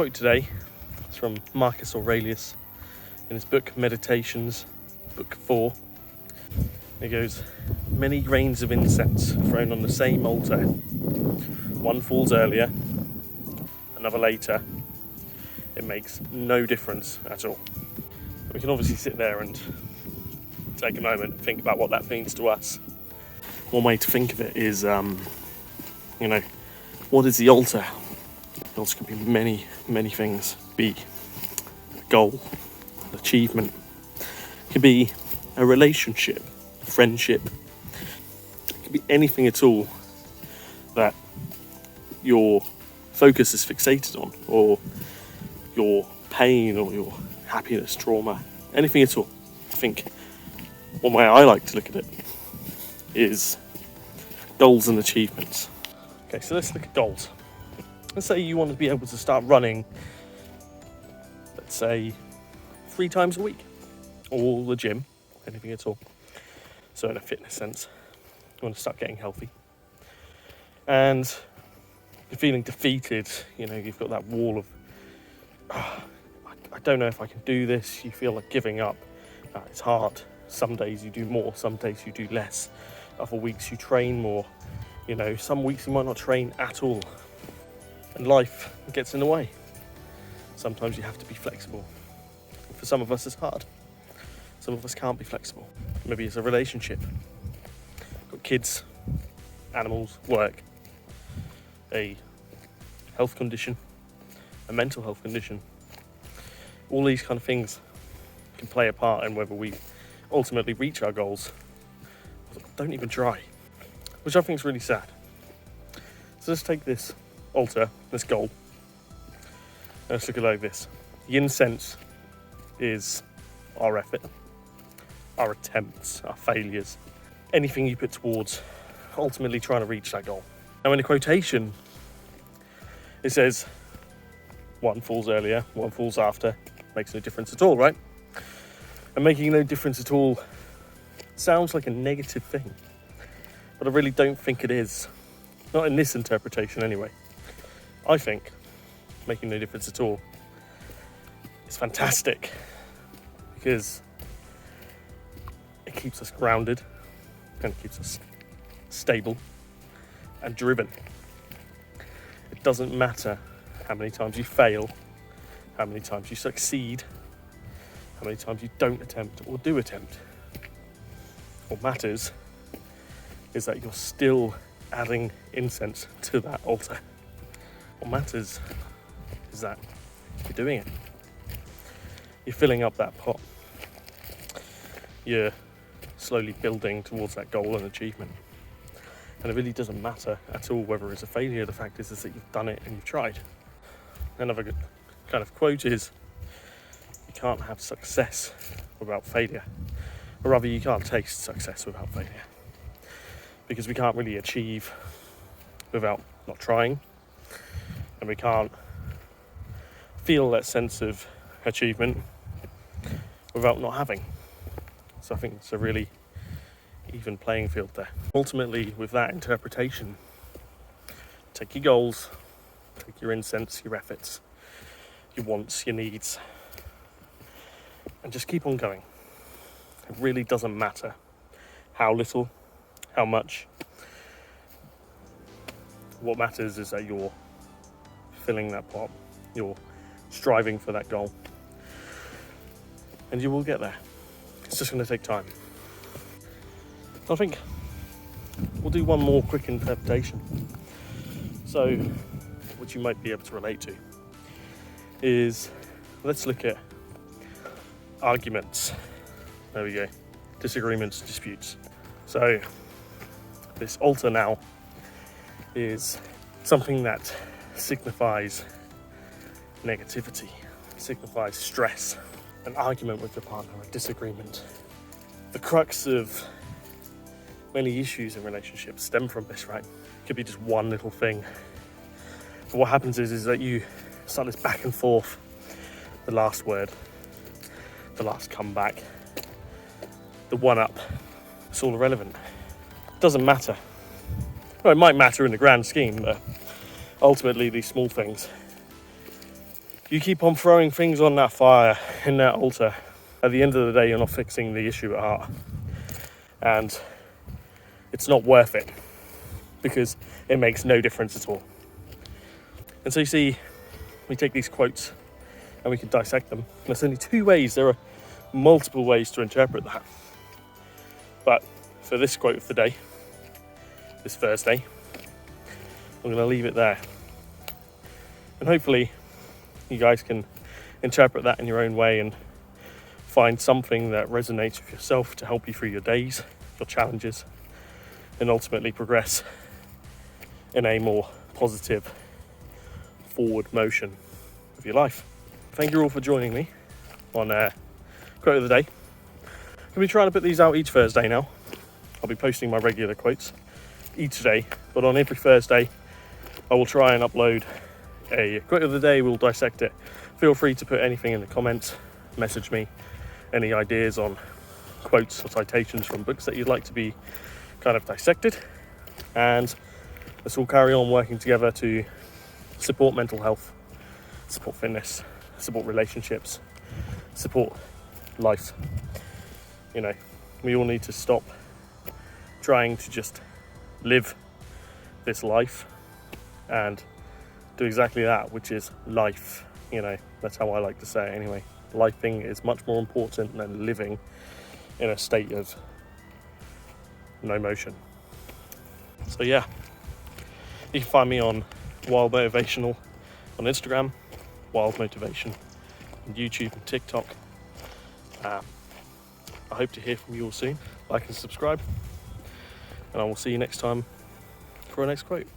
quote today is from Marcus Aurelius in his book Meditations, book 4. It goes, "Many grains of incense thrown on the same altar. One falls earlier, another later. It makes no difference at all." We can obviously sit there and take a moment and think about what that means to us. One way to think of it is, what is the altar? The altar can be many, many things. Be a goal, an achievement. It could be a relationship, a friendship. It could be anything at all that your focus is fixated on, or your pain, or your happiness, trauma, anything at all. I think one way I like to look at it is goals and achievements. Okay, so let's look at goals. Let's say you want to be able to start running, let's say 3 times a week, or the gym, anything at all. So in a fitness sense, you want to start getting healthy. And you're feeling defeated, you've got that wall of, I don't know if I can do this. You feel like giving up. It's hard. Some days you do more, some days you do less. Other weeks you train more. Some weeks you might not train at all. And life gets in the way. Sometimes you have to be flexible. For some of us it's hard. Some of us can't be flexible. Maybe it's a relationship. Got kids, animals, work, a health condition, a mental health condition. All these kind of things can play a part in whether we ultimately reach our goals. Don't even try, which I think is really sad. So let's take this altar, this goal, and let's look at it like this. The incense is our effort, our attempts, our failures, anything you put towards ultimately trying to reach that goal. Now in the quotation, it says, one falls earlier, one falls after, makes no difference at all, right? And making no difference at all sounds like a negative thing, but I really don't think it is. Not in this interpretation anyway. I think making no difference at all is fantastic because it keeps us grounded and it keeps us stable and driven. It doesn't matter how many times you fail, how many times you succeed, how many times you don't attempt or do attempt. What matters is that you're still adding incense to that altar. What matters is that you're doing it. You're filling up that pot. You're slowly building towards that goal and achievement. And it really doesn't matter at all whether it's a failure. The fact is that you've done it and you've tried. Another good kind of quote is, you can't have success without failure. Or rather, you can't taste success without failure. Because we can't really achieve without not trying. And we can't feel that sense of achievement without not having. So I think it's a really even playing field there. Ultimately, with that interpretation, take your goals, take your incense, your efforts, your wants, your needs, and just keep on going. It really doesn't matter how little, how much. What matters is that you're filling that pot, you're striving for that goal, and you will get there. It's just going to take time. I think we'll do one more quick interpretation. So, what you might be able to relate to is, let's look at arguments. There we go. Disagreements, disputes. So, this altar now is something that signifies negativity, signifies stress, an argument with your partner, a disagreement. The crux of many issues in relationships stem from this, right? It could be just one little thing. But what happens is that you start this back and forth, the last word, the last comeback, the one-up. It's all irrelevant. It doesn't matter. Well, it might matter in the grand scheme, but ultimately these small things you keep on throwing things on that fire in that altar, at the end of the day, you're not fixing the issue at heart. And it's not worth it, because it makes no difference at all. And so you see, we take these quotes and we can dissect them. There's only two ways. There are multiple ways to interpret that. But for this quote of the day, this Thursday, I'm going to leave it there. And hopefully you guys can interpret that in your own way and find something that resonates with yourself to help you through your days, your challenges, and ultimately progress in a more positive forward motion of your life. Thank you all for joining me on Quote of the Day. I'm going to be trying to put these out each Thursday now. I'll be posting my regular quotes each day, but on every Thursday I will try and upload a quote of the day. We'll dissect it. Feel free to put anything in the comments, message me any ideas on quotes or citations from books that you'd like to be kind of dissected, and let's all carry on working together to support mental health, support fitness, support relationships, support life. You know, we all need to stop trying to just live this life and do exactly that, which is life. You know, that's how I like to say it anyway. Lifing is much more important than living in a state of no motion. So yeah, you can find me on Wild Motivational on Instagram, Wild Motivation on YouTube and TikTok. I hope to hear from you all soon. Like and subscribe, and I will see you next time for our next quote.